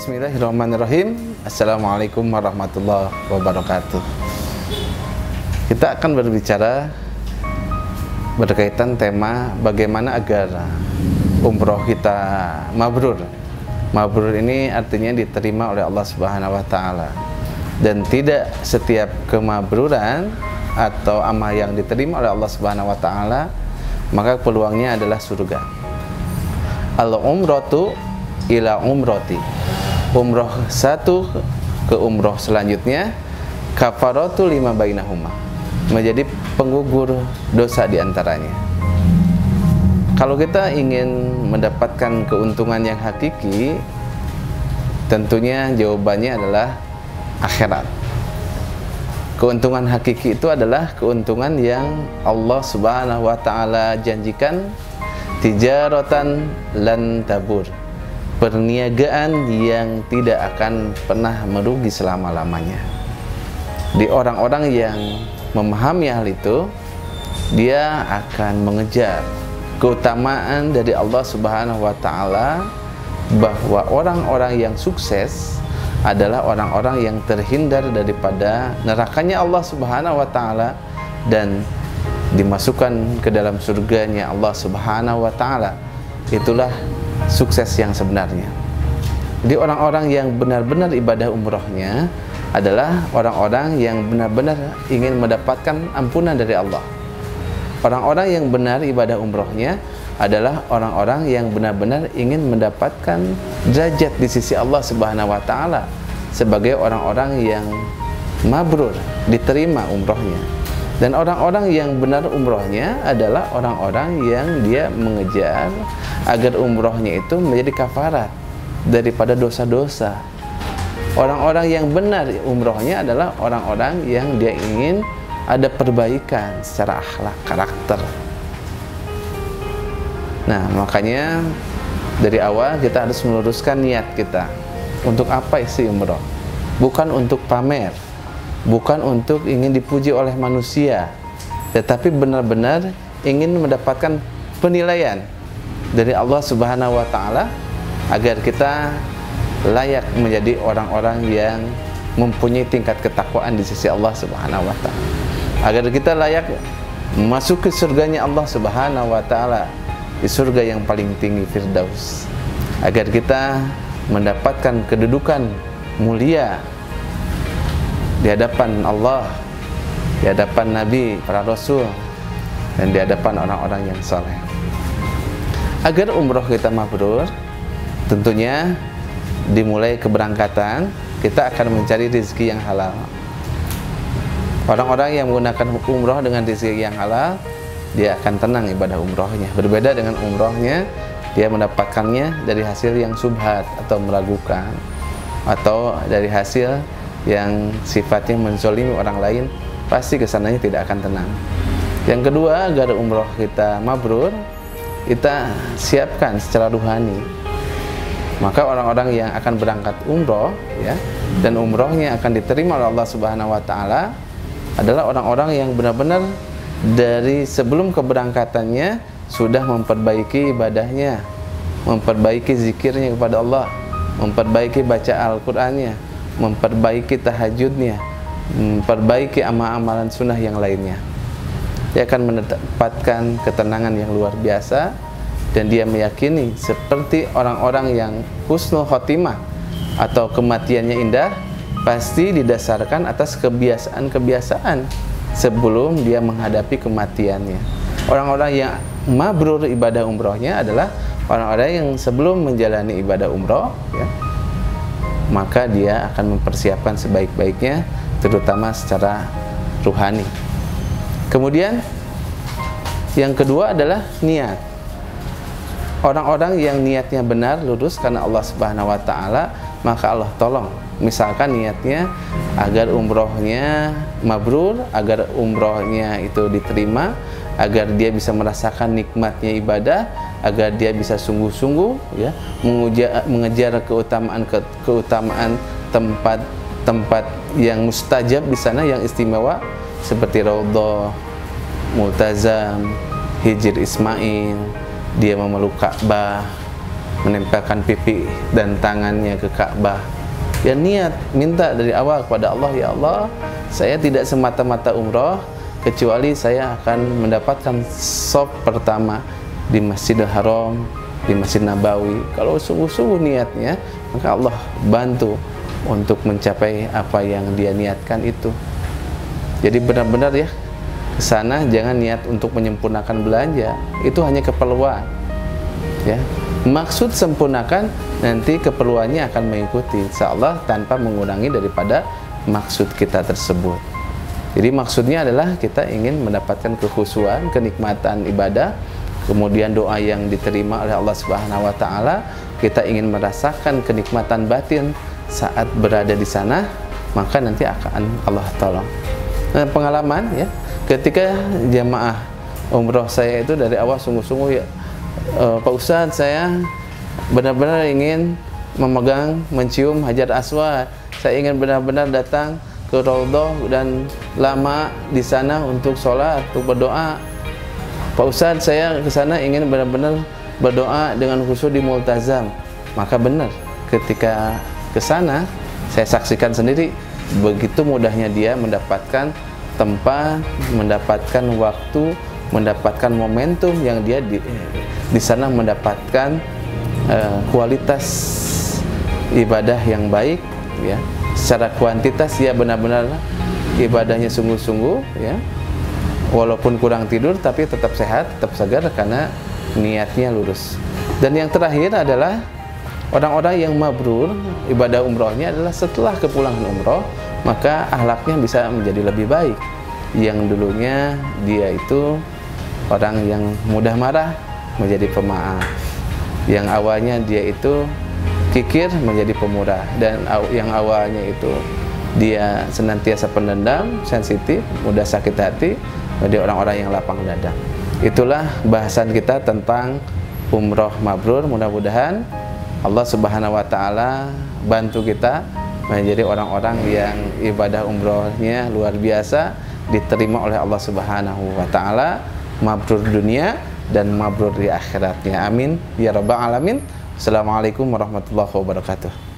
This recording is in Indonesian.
Bismillahirrahmanirrahim. Assalamualaikum warahmatullahi wabarakatuh. Kita akan berbicara berkaitan tema bagaimana agar umroh kita mabrur. Mabrur ini artinya diterima oleh Allah Subhanahu wa taala. Dan tidak setiap kemabruran atau amal yang diterima oleh Allah Subhanahu wa taala maka peluangnya adalah surga. Al-umratu ila umroti. Umroh satu ke umroh selanjutnya kafaratu lima bainahuma, menjadi penggugur dosa diantaranya. Kalau kita ingin mendapatkan keuntungan yang hakiki, tentunya jawabannya adalah akhirat. Keuntungan hakiki itu adalah keuntungan yang Allah Subhanahu wa taala janjikan, tijaratan lan tabur, perniagaan yang tidak akan pernah merugi selama-lamanya. Di orang-orang yang memahami hal itu, dia akan mengejar keutamaan dari Allah Subhanahu wa taala, bahwa orang-orang yang sukses adalah orang-orang yang terhindar daripada nerakanya Allah Subhanahu wa taala dan dimasukkan ke dalam surganya Allah Subhanahu wa taala. Itulah sukses yang sebenarnya. Jadi orang-orang yang benar-benar ibadah umrohnya adalah orang-orang yang benar-benar ingin mendapatkan ampunan dari Allah. Orang-orang yang benar ibadah umrohnya adalah orang-orang yang benar-benar ingin mendapatkan derajat di sisi Allah Subhanahu wa taala sebagai orang-orang yang mabrur, diterima umrohnya. Dan orang-orang yang benar umrohnya adalah orang-orang yang dia mengejar agar umrohnya itu menjadi kafarat daripada dosa-dosa. Orang-orang yang benar umrohnya adalah orang-orang yang dia ingin ada perbaikan secara akhlak, karakter. Nah, makanya dari awal kita harus meluruskan niat kita. Untuk apa isi umroh? Bukan untuk pamer, bukan untuk ingin dipuji oleh manusia, tetapi benar-benar ingin mendapatkan penilaian dari Allah Subhanahu wa taala agar kita layak menjadi orang-orang yang mempunyai tingkat ketakwaan di sisi Allah Subhanahu wa taala, agar kita layak masuk ke surganya Allah Subhanahu wa taala, di surga yang paling tinggi Firdaus, agar kita mendapatkan kedudukan mulia di hadapan Allah, di hadapan Nabi, para Rasul, dan di hadapan orang-orang yang saleh. Agar umroh kita mabrur, tentunya dimulai keberangkatan, kita akan mencari rezeki yang halal. Orang-orang yang menggunakan umroh dengan rezeki yang halal, dia akan tenang ibadah umrohnya. Berbeda dengan umrohnya, dia mendapatkannya dari hasil yang subhat atau meragukan, atau dari hasil yang sifatnya menzolimi orang lain, pasti kesananya tidak akan tenang. Yang kedua, agar umroh kita mabrur, kita siapkan secara ruhani. Maka orang-orang yang akan berangkat umroh, ya, dan umrohnya akan diterima oleh Allah Subhanahu wa taala adalah orang-orang yang benar-benar dari sebelum keberangkatannya sudah memperbaiki ibadahnya, memperbaiki zikirnya kepada Allah, memperbaiki baca Al-Qur'annya, memperbaiki tahajudnya, memperbaiki amal-amalan sunnah yang lainnya. Dia akan mendapatkan ketenangan yang luar biasa, dan dia meyakini seperti orang-orang yang husnul khotimah atau kematiannya indah pasti didasarkan atas kebiasaan-kebiasaan sebelum dia menghadapi kematiannya. Orang-orang yang mabrur ibadah umrohnya adalah orang-orang yang sebelum menjalani ibadah umroh, ya, maka dia akan mempersiapkan sebaik-baiknya, terutama secara ruhani. Kemudian yang kedua adalah niat. Orang-orang yang niatnya benar, lurus karena Allah Subhanahu wa taala, maka Allah tolong. Misalkan niatnya agar umrohnya mabrur, agar umrohnya itu diterima, agar dia bisa merasakan nikmatnya ibadah, agar dia bisa sungguh-sungguh, ya, mengejar keutamaan tempat yang mustajab di sana, yang istimewa, seperti Raudhah, Multazam, Hijr Ismail, dia memeluk Ka'bah, menempelkan pipi dan tangannya ke Ka'bah. Ya niat, minta dari awal kepada Allah, ya Allah, saya tidak semata-mata umroh, kecuali saya akan mendapatkan shop pertama di Masjidil Haram, di Masjid Nabawi. Kalau sungguh-sungguh niatnya, maka Allah bantu untuk mencapai apa yang dia niatkan itu. Jadi benar-benar ya, ke sana jangan niat untuk menyempurnakan belanja, itu hanya keperluan. Ya, maksud sempurnakan, nanti keperluannya akan mengikuti, insyaallah tanpa mengurangi daripada maksud kita tersebut. Jadi maksudnya adalah kita ingin mendapatkan kekhusyuan, kenikmatan ibadah, kemudian doa yang diterima oleh Allah Subhanahu wa taala, kita ingin merasakan kenikmatan batin saat berada di sana, maka nanti akan Allah tolong. Nah, pengalaman ya, ketika jamaah umroh saya itu dari awal sungguh-sungguh ya, Pak Ustadz, saya benar-benar ingin memegang, mencium Hajar Aswad. Saya ingin benar-benar datang ke Raudhah dan lama di sana untuk sholat, untuk berdoa. Pak Ustadz, saya ke sana ingin benar-benar berdoa dengan khusyuk di Multazam. Maka benar, ketika ke sana saya saksikan sendiri begitu mudahnya dia mendapatkan tempat, mendapatkan waktu, mendapatkan momentum yang dia di sana mendapatkan kualitas ibadah yang baik ya. Secara kuantitas dia benar-benar ibadahnya sungguh-sungguh ya. Walaupun kurang tidur tapi tetap sehat, tetap segar karena niatnya lurus. Dan yang terakhir adalah orang-orang yang mabrur, ibadah umrohnya adalah setelah kepulangan umroh, maka akhlaknya bisa menjadi lebih baik. Yang dulunya dia itu orang yang mudah marah menjadi pemaaf, yang awalnya dia itu kikir menjadi pemurah, dan yang awalnya itu dia senantiasa pendendam, sensitif, mudah sakit hati, menjadi orang-orang yang lapang dada. Itulah bahasan kita tentang umroh mabrur. Mudah-mudahan Allah Subhanahu wa taala bantu kita menjadi orang-orang yang ibadah umrohnya luar biasa, diterima oleh Allah Subhanahu wa taala, mabrur dunia dan mabrur di akhiratnya. Amin ya rabbal alamin. Assalamualaikum warahmatullahi wabarakatuh.